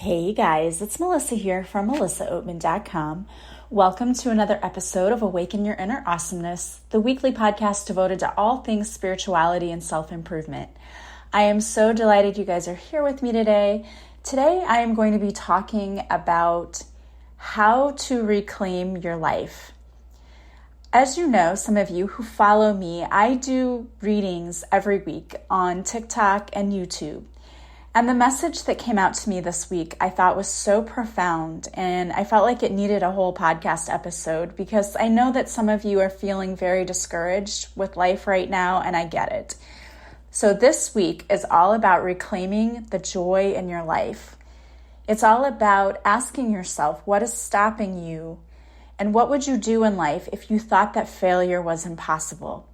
Hey guys, it's Melissa here from melissaoatman.com. Welcome to another episode of Awaken Your Inner Awesomeness, the weekly podcast devoted to all things spirituality and self-improvement. I am so delighted you guys are here with me today. Today I am going to be talking about how to reclaim your life. As you know, some of you who follow me, I do readings every week on TikTok and YouTube. And the message that came out to me this week I thought was so profound, and I felt like it needed a whole podcast episode because I know that some of you are feeling very discouraged with life right now, and I get it. So this week is all about reclaiming the joy in your life. It's all about asking yourself, what is stopping you, and what would you do in life if you thought that failure was impossible?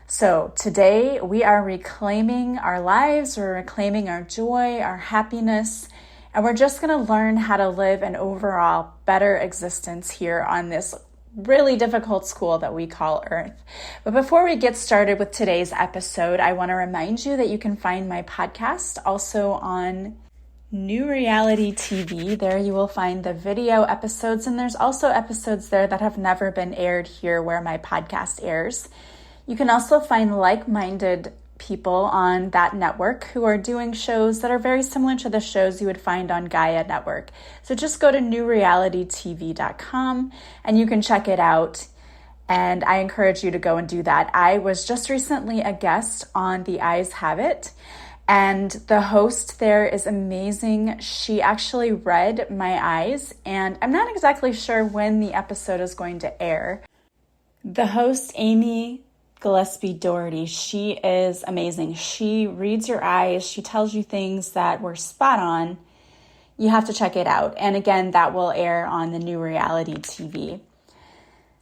So today we are reclaiming our lives, we're reclaiming our joy, our happiness, and we're just going to learn how to live an overall better existence here on this really difficult school that we call Earth. But before we get started with today's episode, I want to remind you that you can find my podcast also on New Reality TV. There you will find the video episodes, and there's also episodes there that have never been aired here where my podcast airs. You can also find like-minded people on that network who are doing shows that are very similar to the shows you would find on Gaia Network. So just go to newrealitytv.com and you can check it out. And I encourage you to go and do that. I was just recently a guest on The Eyes Have It, and the host there is amazing. She actually read my eyes, and I'm not exactly sure when the episode is going to air. The host, Amy Gillespie Doherty, she is amazing. She reads your eyes. She tells you things that were spot on. You have to check it out. And again, that will air on the New Reality TV.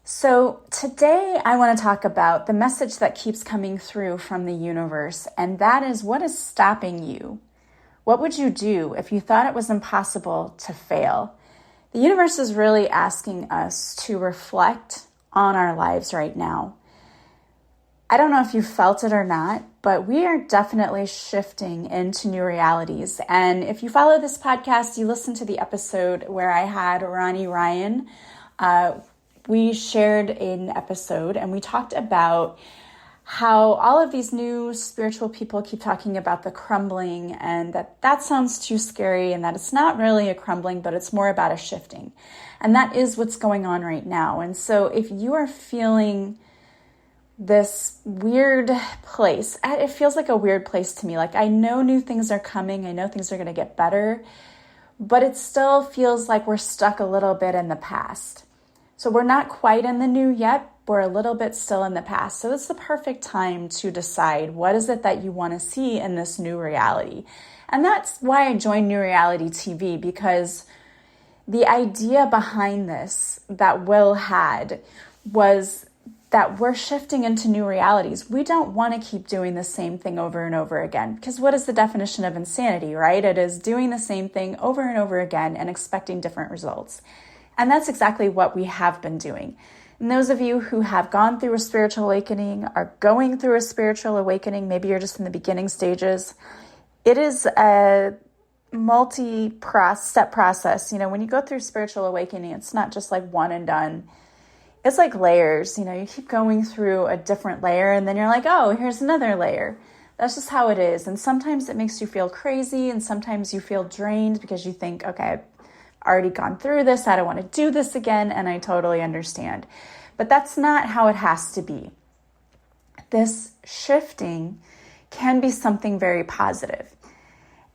So today I want to talk about the message that keeps coming through from the universe, and that is, what is stopping you? What would you do if you thought it was impossible to fail? The universe is really asking us to reflect on our lives right now. I don't know if you felt it or not, but we are definitely shifting into new realities. And if you follow this podcast, you listened to the episode where I had Ronnie Ryan. We shared an episode and we talked about how all of these new spiritual people keep talking about the crumbling, and that sounds too scary, and that it's not really a crumbling, but it's more about a shifting. And that is what's going on right now. And so if you are feeling this weird place, it feels like a weird place to me. Like, I know new things are coming. I know things are going to get better, but it still feels like we're stuck a little bit in the past. So we're not quite in the new yet. We're a little bit still in the past. So it's the perfect time to decide, what is it that you want to see in this new reality? And that's why I joined New Reality TV, because the idea behind this that Will had was that we're shifting into new realities. We don't want to keep doing the same thing over and over again, because what is the definition of insanity, right? It is doing the same thing over and over again and expecting different results. And that's exactly what we have been doing. And those of you who have gone through a spiritual awakening, are going through a spiritual awakening, maybe you're just in the beginning stages, it is a multi-step process. You know, when you go through spiritual awakening, it's not just like one and done. It's like layers. You know, you keep going through a different layer and then you're like, oh, here's another layer. That's just how it is. And sometimes it makes you feel crazy, and sometimes you feel drained because you think, okay, I've already gone through this. I don't want to do this again. And I totally understand. But that's not how it has to be. This shifting can be something very positive.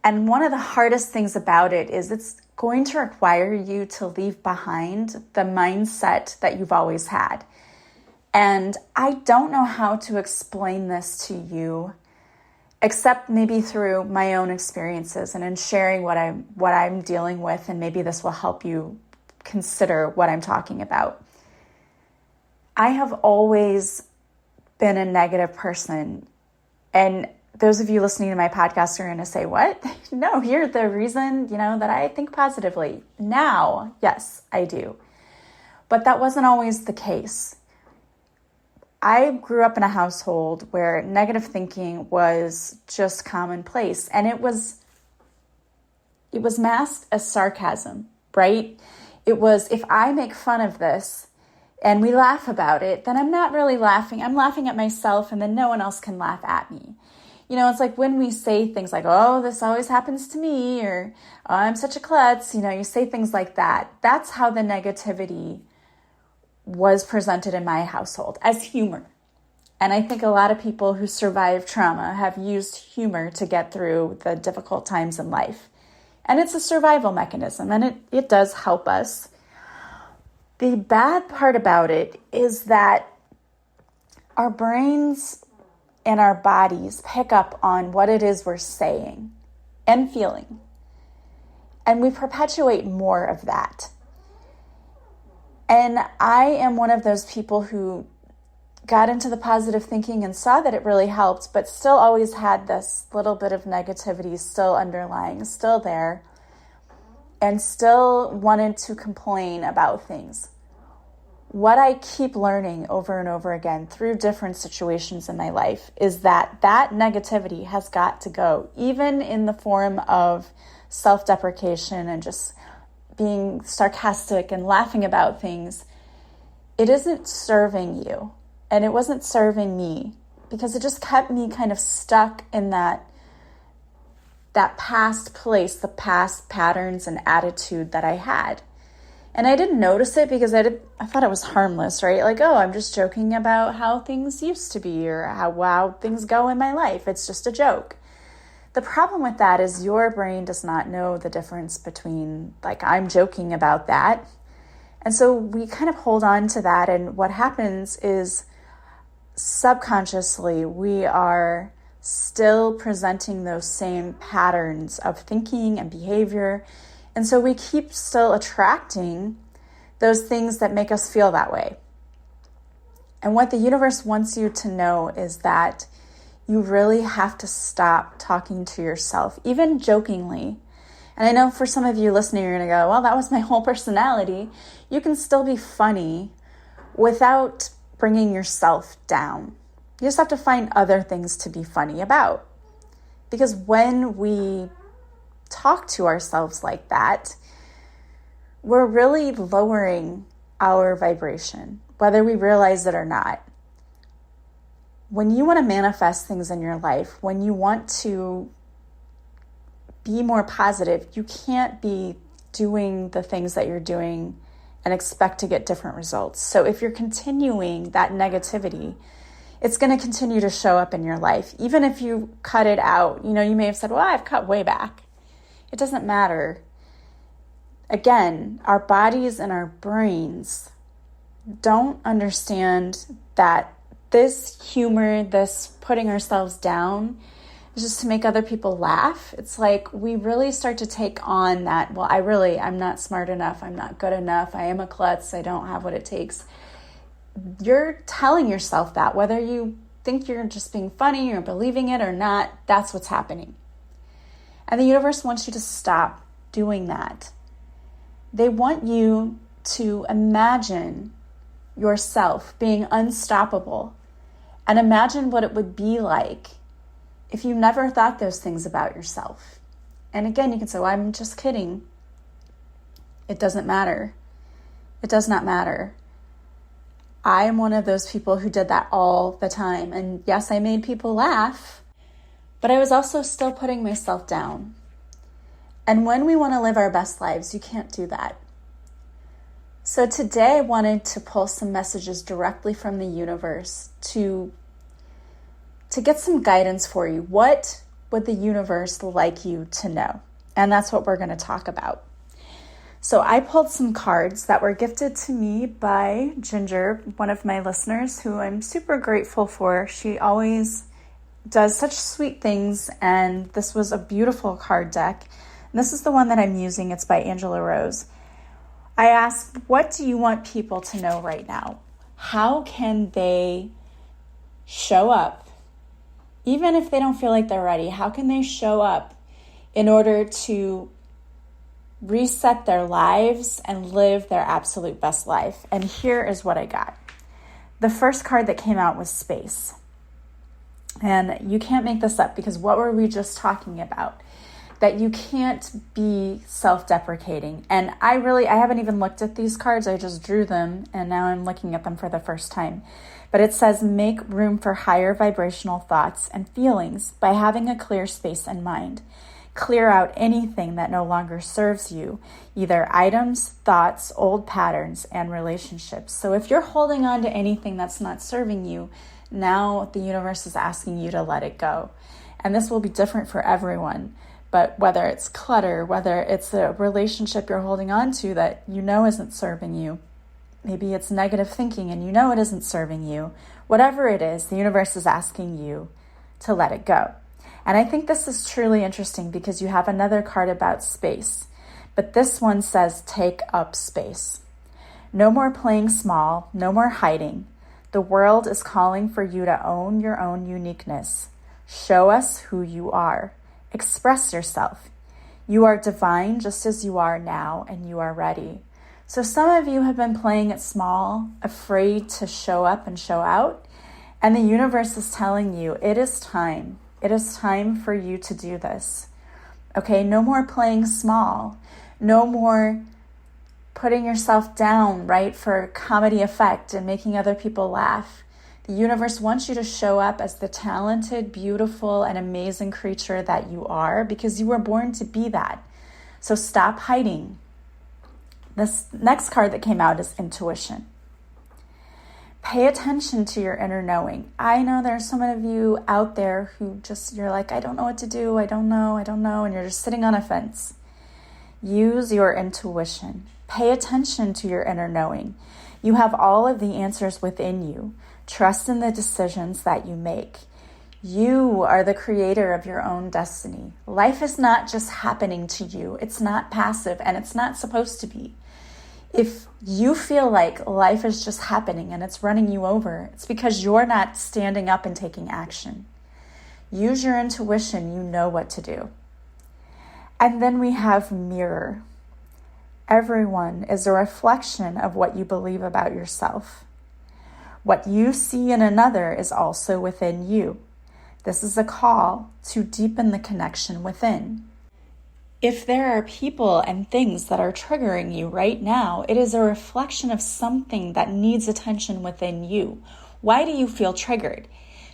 And one of the hardest things about it is it's going to require you to leave behind the mindset that you've always had. And I don't know how to explain this to you, except maybe through my own experiences and in sharing what I'm dealing with, and maybe this will help you consider what I'm talking about. I have always been a negative person, and those of you listening to my podcast are going to say, what? No, you're the reason, that I think positively. Now, yes, I do. But that wasn't always the case. I grew up in a household where negative thinking was just commonplace. And it was, it was masked as sarcasm, right? It was, if I make fun of this and we laugh about it, then I'm not really laughing. I'm laughing at myself, and then no one else can laugh at me. It's like when we say things like, oh, this always happens to me, or oh, I'm such a klutz, you say things like that. That's how the negativity was presented in my household, as humor. And I think a lot of people who survive trauma have used humor to get through the difficult times in life. And it's a survival mechanism, and it does help us. The bad part about it is that our brains and our bodies pick up on what it is we're saying and feeling. And we perpetuate more of that. And I am one of those people who got into the positive thinking and saw that it really helped, but still always had this little bit of negativity still underlying, still there, and still wanted to complain about things. What I keep learning over and over again through different situations in my life is that negativity has got to go, even in the form of self-deprecation and just being sarcastic and laughing about things. It isn't serving you, and it wasn't serving me, because it just kept me kind of stuck in that past place, the past patterns and attitude that I had. And I didn't notice it because I thought it was harmless, right? Like, oh, I'm just joking about how things used to be, or how things go in my life. It's just a joke. The problem with that is your brain does not know the difference between, like, I'm joking about that. And so we kind of hold on to that. And what happens is subconsciously we are still presenting those same patterns of thinking and behavior. And so we keep still attracting those things that make us feel that way. And what the universe wants you to know is that you really have to stop talking to yourself, even jokingly. And I know for some of you listening, you're going to go, well, that was my whole personality. You can still be funny without bringing yourself down. You just have to find other things to be funny about. Because when we talk to ourselves like that, we're really lowering our vibration, whether we realize it or not. When you want to manifest things in your life, when you want to be more positive, you can't be doing the things that you're doing and expect to get different results. So if you're continuing that negativity, it's going to continue to show up in your life. Even if you cut it out, you may have said, well, I've cut way back. It doesn't matter. Again, our bodies and our brains don't understand that this humor, this putting ourselves down, is just to make other people laugh. It's like we really start to take on that, well, I'm not smart enough, I'm not good enough, I am a klutz, I don't have what it takes. You're telling yourself that, whether you think you're just being funny or believing it or not, that's what's happening. And the universe wants you to stop doing that. They want you to imagine yourself being unstoppable and imagine what it would be like if you never thought those things about yourself. And again, you can say, well, I'm just kidding. It doesn't matter. It does not matter. I am one of those people who did that all the time. And yes, I made people laugh, but I was also still putting myself down. And when we want to live our best lives, you can't do that. So today I wanted to pull some messages directly from the universe to get some guidance for you. What would the universe like you to know? And that's what we're going to talk about. So I pulled some cards that were gifted to me by Ginger, one of my listeners, who I'm super grateful for. She always does such sweet things, and this was a beautiful card deck. And this is the one that I'm using. It's by Angela Rose. I asked, what do you want people to know right now? How can they show up? Even if they don't feel like they're ready, how can they show up in order to reset their lives and live their absolute best life? And here is what I got. The first card that came out was space. And you can't make this up, because what were we just talking about? that you can't be self-deprecating. And I haven't even looked at these cards. I just drew them and now I'm looking at them for the first time. But it says, make room for higher vibrational thoughts and feelings by having a clear space in mind. Clear out anything that no longer serves you, either items, thoughts, old patterns, and relationships. So if you're holding on to anything that's not serving you, now the universe is asking you to let it go. And this will be different for everyone. But whether it's clutter, whether it's a relationship you're holding on to that you know isn't serving you, maybe it's negative thinking and you know it isn't serving you, whatever it is, the universe is asking you to let it go. And I think this is truly interesting because you have another card about space, but this one says take up space. No more playing small, no more hiding. The world is calling for you to own your own uniqueness. Show us who you are. Express yourself. You are divine just as you are now, and you are ready. So some of you have been playing it small, afraid to show up and show out, and the universe is telling you it is time. It is time for you to do this. Okay, no more playing small. No more putting yourself down, right, for comedy effect and making other people laugh. The universe wants you to show up as the talented, beautiful, and amazing creature that you are because you were born to be that. So stop hiding. This next card that came out is intuition. Pay attention to your inner knowing. I know there are so many of you out there who you're like, I don't know what to do. I don't know. And you're just sitting on a fence. Use your intuition. Pay attention to your inner knowing. You have all of the answers within you. Trust in the decisions that you make. You are the creator of your own destiny. Life is not just happening to you. It's not passive, and it's not supposed to be. If you feel like life is just happening and it's running you over, it's because you're not standing up and taking action. Use your intuition. You know what to do. And then we have mirror. Everyone is a reflection of what you believe about yourself. What you see in another is also within you. This is a call to deepen the connection within. If there are people and things that are triggering you right now, it is a reflection of something that needs attention within you. Why do you feel triggered?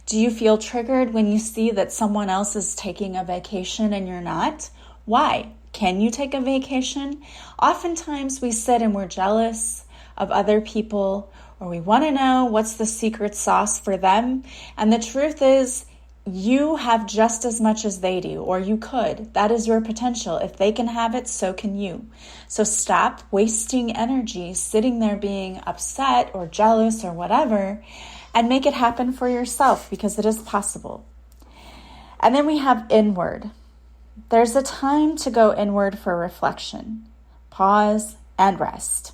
Do you feel triggered when you see that someone else is taking a vacation and you're not? Why? Can you take a vacation? Oftentimes we sit and we're jealous of other people, or we want to know what's the secret sauce for them. And the truth is, you have just as much as they do, or you could. That is your potential. If they can have it, so can you. So stop wasting energy sitting there being upset or jealous or whatever, and make it happen for yourself, because it is possible. And then we have inward. There's a time to go inward for reflection, pause, and rest.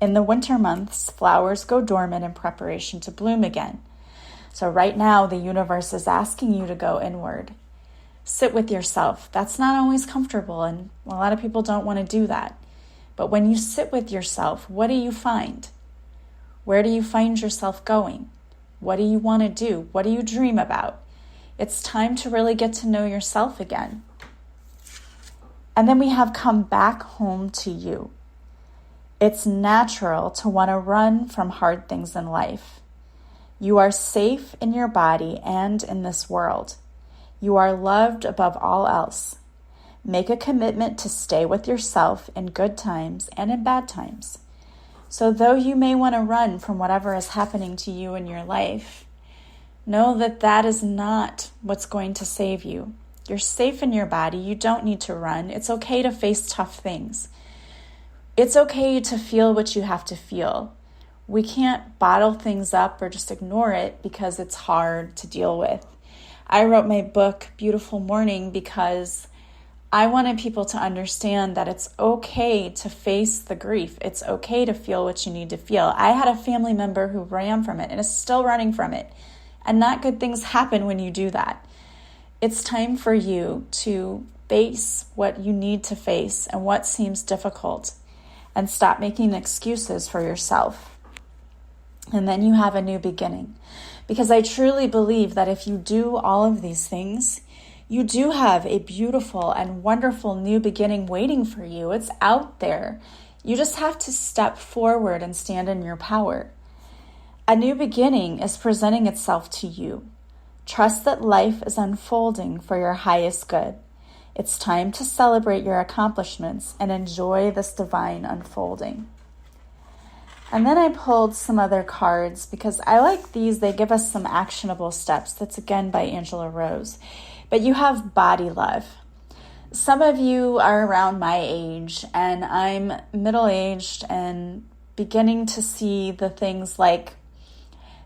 In the winter months, flowers go dormant in preparation to bloom again. So right now, the universe is asking you to go inward. Sit with yourself. That's not always comfortable, and a lot of people don't want to do that. But when you sit with yourself, what do you find? Where do you find yourself going? What do you want to do? What do you dream about? It's time to really get to know yourself again. And then we have come back home to you. It's natural to want to run from hard things in life. You are safe in your body and in this world. You are loved above all else. Make a commitment to stay with yourself in good times and in bad times. So though you may want to run from whatever is happening to you in your life, know that that is not what's going to save you. You're safe in your body. You don't need to run. It's okay to face tough things. It's okay to feel what you have to feel. We can't bottle things up or just ignore it because it's hard to deal with. I wrote my book, Beautiful Morning, because I wanted people to understand that it's okay to face the grief. It's okay to feel what you need to feel. I had a family member who ran from it and is still running from it. And not good things happen when you do that. It's time for you to face what you need to face and what seems difficult, and stop making excuses for yourself. And then you have a new beginning. Because I truly believe that if you do all of these things, You do have a beautiful and wonderful new beginning waiting for you. It's out there. You just have to step forward and stand in your power. A new beginning is presenting itself to you. Trust that life is unfolding for your highest good. It's time to celebrate your accomplishments and enjoy this divine unfolding. And then I pulled some other cards because I like these. They give us some actionable steps. That's again by Angela Rose. But you have body love. Some of you are around my age, and I'm middle-aged and beginning to see the things like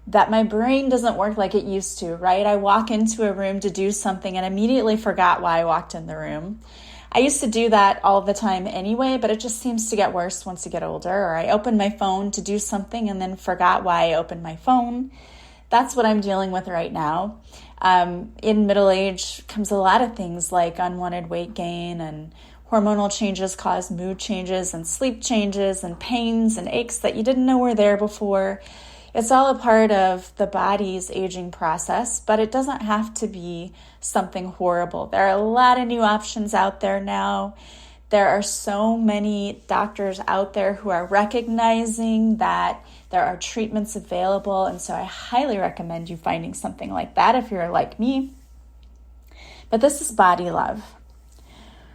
that my brain doesn't work like it used to, right? I walk into a room to do something and immediately forgot why I walked in the room. I used to do that all the time anyway, but it just seems to get worse once you get older. Or I opened my phone to do something and then forgot why I opened my phone. That's what I'm dealing with right now. In middle age comes a lot of things like unwanted weight gain, and hormonal changes cause mood changes and sleep changes and pains and aches that you didn't know were there before. It's all a part of the body's aging process, but it doesn't have to be something horrible. There are a lot of new options out there now. There are so many doctors out there who are recognizing that there are treatments available, and so I highly recommend you finding something like that if you're like me. But this is body love.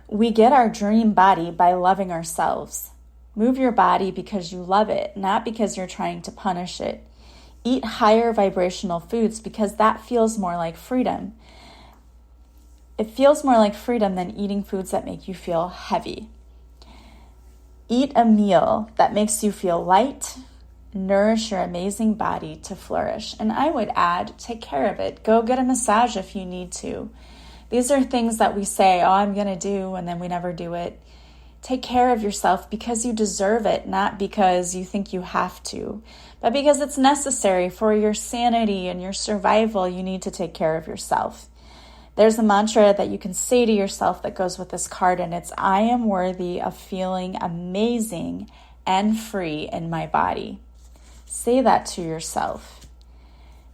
We get our dream body by loving ourselves. Move your body because you love it, not because you're trying to punish it. Eat higher vibrational foods because that feels more like freedom. It feels more like freedom than eating foods that make you feel heavy. Eat a meal that makes you feel light. Nourish your amazing body to flourish. And I would add, take care of it. Go get a massage if you need to. These are things that we say, oh, I'm going to do, and then we never do it. Take care of yourself because you deserve it, not because you think you have to, but because it's necessary for your sanity and your survival. You need to take care of yourself. There's a mantra that you can say to yourself that goes with this card, and it's, I am worthy of feeling amazing and free in my body. Say that to yourself.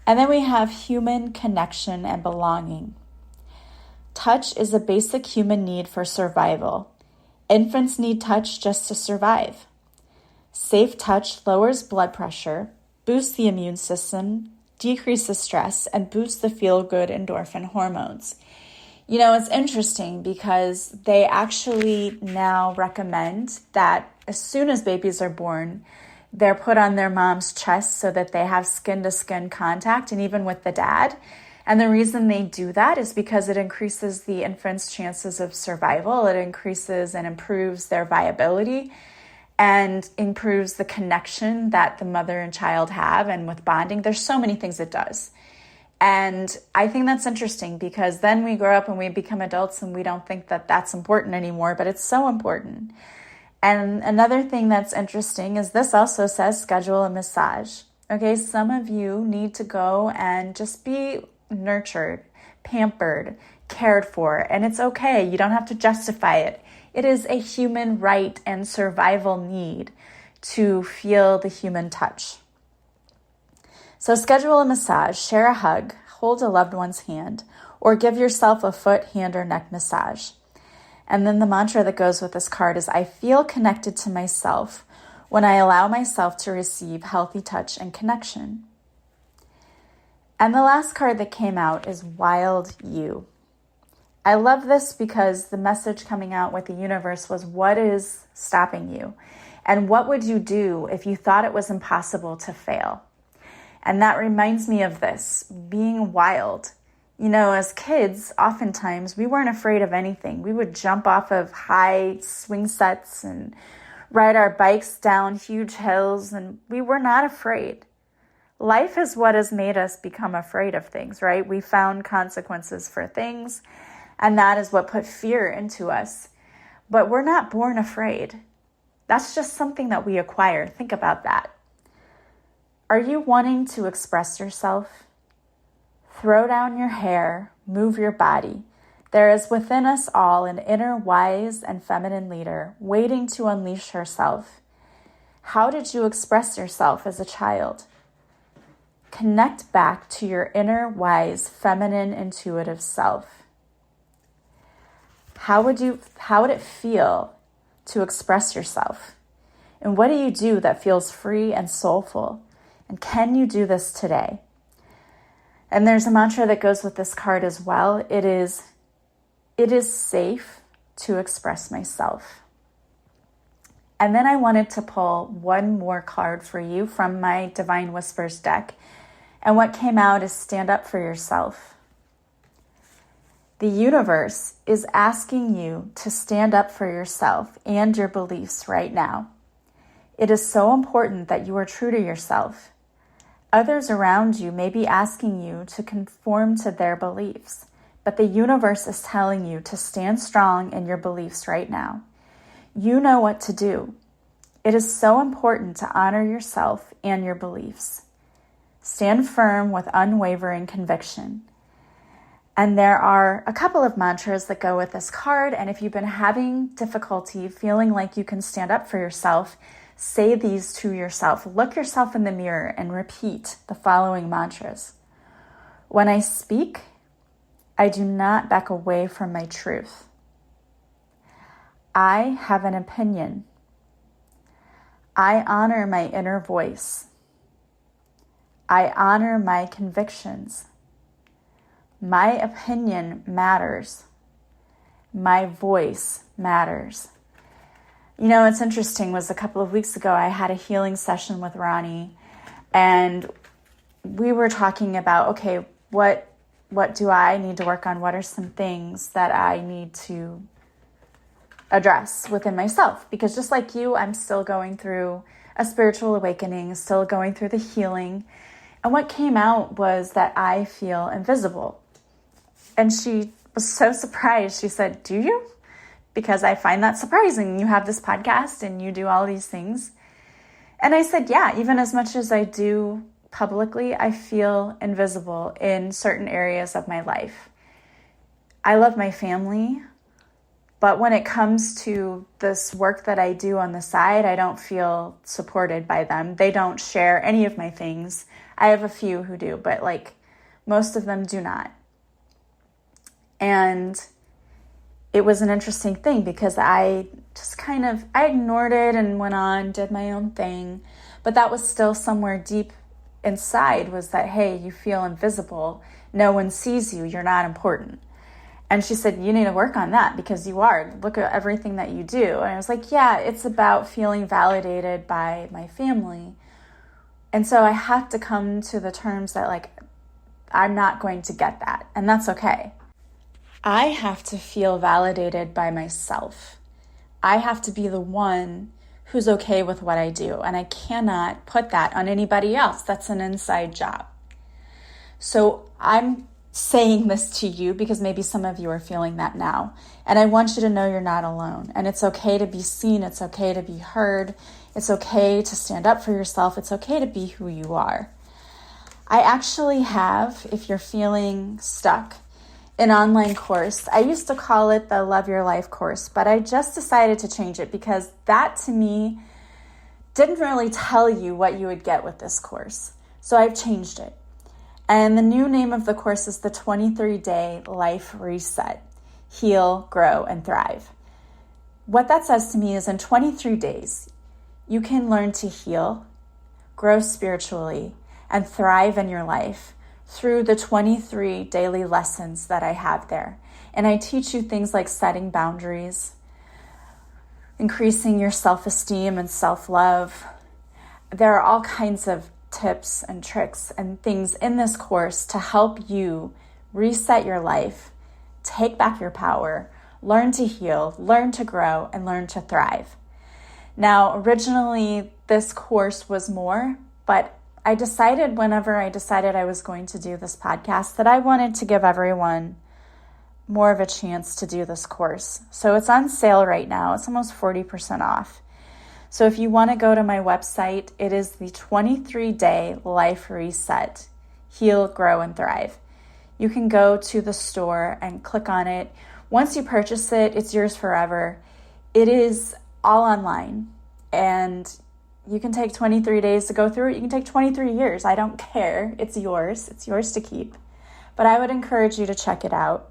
And then we have human connection and belonging. Touch is a basic human need for survival. Infants need touch just to survive. Safe touch lowers blood pressure, boosts the immune system, decreases stress, and boosts the feel-good endorphin hormones. You know, it's interesting because they actually now recommend that as soon as babies are born, they're put on their mom's chest so that they have skin-to-skin contact, and even with the dad. And the reason they do that is because it increases the infant's chances of survival. It increases and improves their viability and improves the connection that the mother and child have. And with bonding, there's so many things it does. And I think that's interesting because then we grow up and we become adults and we don't think that that's important anymore, but it's so important. And another thing that's interesting is this also says schedule a massage. Okay, some of you need to go and just be nurtured, pampered, cared for, and it's okay. You don't have to justify it. It is a human right and survival need to feel the human touch. So schedule a massage, share a hug, hold a loved one's hand, or give yourself a foot, hand, or neck massage. And then the mantra that goes with this card is, I feel connected to myself when I allow myself to receive healthy touch and connection. And the last card that came out is Wild You. I love this because the message coming out with the universe was, what is stopping you? And what would you do if you thought it was impossible to fail? And that reminds me of this, being wild. You know, as kids, oftentimes we weren't afraid of anything. We would jump off of high swing sets and ride our bikes down huge hills, and we were not afraid. Life is what has made us become afraid of things, right? We found consequences for things, and that is what put fear into us. But we're not born afraid. That's just something that we acquire. Think about that. Are you wanting to express yourself? Throw down your hair, move your body. There is within us all an inner wise and feminine leader waiting to unleash herself. How did you express yourself as a child? Connect back to your inner wise, feminine, intuitive self. How would it feel to express yourself? And what do you do that feels free and soulful? And can you do this today? And there's a mantra that goes with this card as well. It is safe to express myself. And then I wanted to pull one more card for you from my Divine Whispers deck. And what came out is stand up for yourself. The universe is asking you to stand up for yourself and your beliefs right now. It is so important that you are true to yourself. Others around you may be asking you to conform to their beliefs, but the universe is telling you to stand strong in your beliefs right now. You know what to do. It is so important to honor yourself and your beliefs. Stand firm with unwavering conviction. And there are a couple of mantras that go with this card. And if you've been having difficulty feeling like you can stand up for yourself, say these to yourself. Look yourself in the mirror and repeat the following mantras. When I speak, I do not back away from my truth. I have an opinion. I honor my inner voice. I honor my convictions. My opinion matters. My voice matters. You know, it's interesting was a couple of weeks ago, I had a healing session with Ronnie, and we were talking about, okay, what do I need to work on? What are some things that I need to address within myself? Because just like you, I'm still going through a spiritual awakening, still going through the healing. And what came out was that I feel invisible. And she was so surprised. She said, do you? Because I find that surprising. You have this podcast and you do all these things. And I said, yeah, even as much as I do publicly, I feel invisible in certain areas of my life. I love my family, but when it comes to this work that I do on the side, I don't feel supported by them. They don't share any of my things. I have a few who do, but most of them do not. And it was an interesting thing because I just I ignored it and went on, did my own thing. But that was still somewhere deep inside was that, hey, you feel invisible. No one sees you. You're not important. And she said, you need to work on that because you are. Look at everything that you do. And I was like, yeah, it's about feeling validated by my family. And so I have to come to the terms that I'm not going to get that. And that's okay. I have to feel validated by myself. I have to be the one who's okay with what I do. And I cannot put that on anybody else. That's an inside job. So I'm saying this to you because maybe some of you are feeling that now. And I want you to know you're not alone. And it's okay to be seen. It's okay to be heard. It's okay to stand up for yourself. It's okay to be who you are. I actually have, if you're feeling stuck, an online course. I used to call it the Love Your Life course, but I just decided to change it because that to me didn't really tell you what you would get with this course. So I've changed it. And the new name of the course is the 23-Day Life Reset, Heal, Grow, and Thrive. What that says to me is in 23 days, you can learn to heal, grow spiritually, and thrive in your life through the 23 daily lessons that I have there. And I teach you things like setting boundaries, increasing your self-esteem and self-love. There are all kinds of tips and tricks and things in this course to help you reset your life, take back your power, learn to heal, learn to grow, and learn to thrive. Now, originally, this course was more, but I decided whenever I decided I was going to do this podcast that I wanted to give everyone more of a chance to do this course. So it's on sale right now. It's almost 40% off. So if you want to go to my website, it is the 23-Day Life Reset, Heal, Grow, and Thrive. You can go to the store and click on it. Once you purchase it, it's yours forever. It is all online, and you can take 23 days to go through it. You can take 23 years. I don't care. It's yours. It's yours to keep. But I would encourage you to check it out.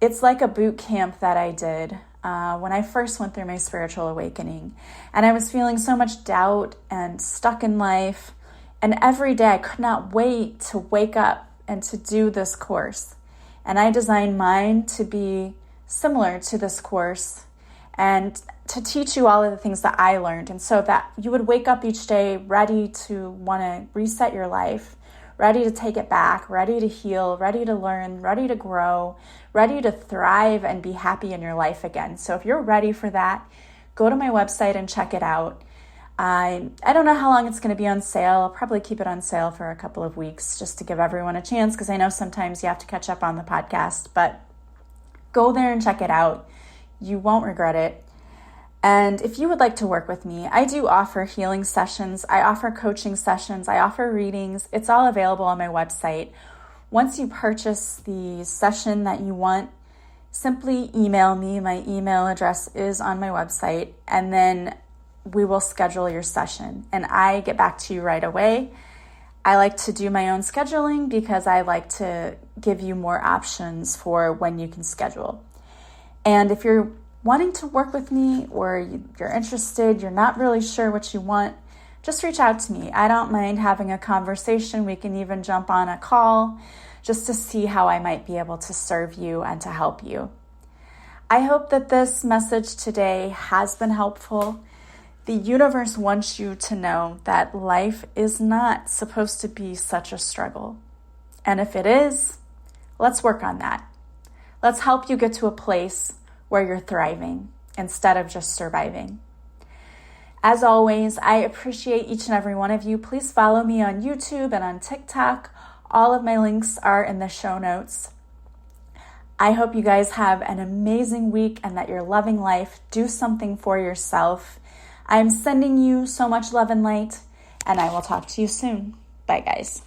It's like a boot camp that I did when I first went through my spiritual awakening. And I was feeling so much doubt and stuck in life. And every day I could not wait to wake up and to do this course. And I designed mine to be similar to this course and to teach you all of the things that I learned. And so that you would wake up each day ready to want to reset your life, ready to take it back, ready to heal, ready to learn, ready to grow, ready to thrive and be happy in your life again. So if you're ready for that, go to my website and check it out. I don't know how long it's going to be on sale. I'll probably keep it on sale for a couple of weeks just to give everyone a chance, because I know sometimes you have to catch up on the podcast, but go there and check it out. You won't regret it. And if you would like to work with me, I do offer healing sessions. I offer coaching sessions. I offer readings. It's all available on my website. Once you purchase the session that you want, simply email me. My email address is on my website, and then we will schedule your session. And I get back to you right away. I like to do my own scheduling because I like to give you more options for when you can schedule. And if you're wanting to work with me, or you're interested, you're not really sure what you want, just reach out to me. I don't mind having a conversation. We can even jump on a call just to see how I might be able to serve you and to help you. I hope that this message today has been helpful. The universe wants you to know that life is not supposed to be such a struggle. And if it is, let's work on that. Let's help you get to a place where you're thriving instead of just surviving. As always, I appreciate each and every one of you. Please follow me on YouTube and on TikTok. All of my links are in the show notes. I hope you guys have an amazing week and that you're loving life. Do something for yourself. I'm sending you so much love and light, and I will talk to you soon. Bye, guys.